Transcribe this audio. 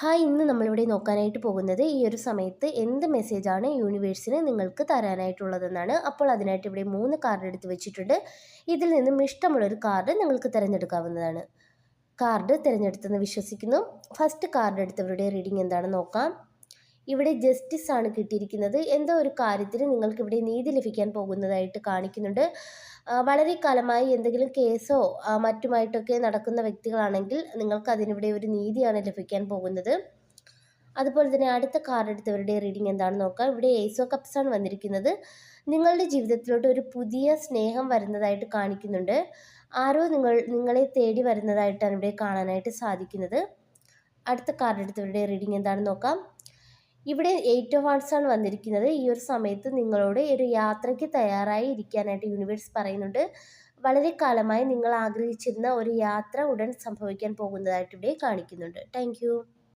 Hi, ഇന്ന് നമ്മളിവിടെ നോക്കാനായിട്ട് പോകുന്നത് ഈ ഒരു സമയത്ത് എന്ത് മെസ്സേജാണ് യൂണിവേഴ്സിന് നിങ്ങൾക്ക് തരാനായിട്ടുള്ളതെന്നാണ്. അപ്പോൾ അതിനായിട്ട് ഇവിടെ 3 കാർഡ് എടുത്ത് വെച്ചിട്ടുണ്ട്. ഇതിൽ നിന്നും ഇഷ്ടമുള്ളൊരു കാർഡ് നിങ്ങൾക്ക് തിരഞ്ഞെടുക്കാവുന്നതാണ്. കാർഡ് തിരഞ്ഞെടുത്തെന്ന് വിശ്വസിക്കുന്നു. ഫസ്റ്റ് കാർഡ് എടുത്തവരുടെ റീഡിംഗ് എന്താണെന്ന് നോക്കാം. ഇവിടെ ജസ്റ്റിസ് ആണ് കിട്ടിയിരിക്കുന്നത്. എന്തോ ഒരു കാര്യത്തിന് നിങ്ങൾക്കിവിടെ നീതി ലഭിക്കാൻ പോകുന്നതായിട്ട് കാണിക്കുന്നുണ്ട്. വളരെ കാലമായി എന്തെങ്കിലും കേസോ മറ്റുമായിട്ടൊക്കെ നടക്കുന്ന വ്യക്തികളാണെങ്കിൽ നിങ്ങൾക്ക് അതിനിവിടെ ഒരു നീതിയാണ് ലഭിക്കാൻ പോകുന്നത്. അതുപോലെ തന്നെ അടുത്ത കാർഡ് എടുത്തവരുടെ റീഡിംഗ് എന്താണെന്ന് നോക്കാം. ഇവിടെ ഏസ് ഓഫ് കപ്സ് ആണ് വന്നിരിക്കുന്നത്. നിങ്ങളുടെ ജീവിതത്തിലോട്ട് ഒരു പുതിയ സ്നേഹം വരുന്നതായിട്ട് കാണിക്കുന്നുണ്ട്. ആരോ നിങ്ങളെ തേടി വരുന്നതായിട്ടാണ് ഇവിടെ കാണാനായിട്ട് സാധിക്കുന്നത്. അടുത്ത കാർഡ് എടുത്തവരുടെ റീഡിംഗ് എന്താണെന്ന് നോക്കാം. ഇവിടെ 8 ഓഫ് വാണ്ട്സ് ആണ് വന്നിരിക്കുന്നത്. ഈ ഒരു സമയത്ത് നിങ്ങളോട് ഒരു യാത്രയ്ക്ക് തയ്യാറായി ഇരിക്കാനായിട്ട് യൂണിവേഴ്സ് പറയുന്നുണ്ട്. വളരെ കാലമായി നിങ്ങൾ ആഗ്രഹിച്ചിരുന്ന ഒരു യാത്ര ഉടൻ സംഭവിക്കാൻ പോകുന്നതായിട്ട് ഇവിടെ കാണിക്കുന്നുണ്ട്. താങ്ക്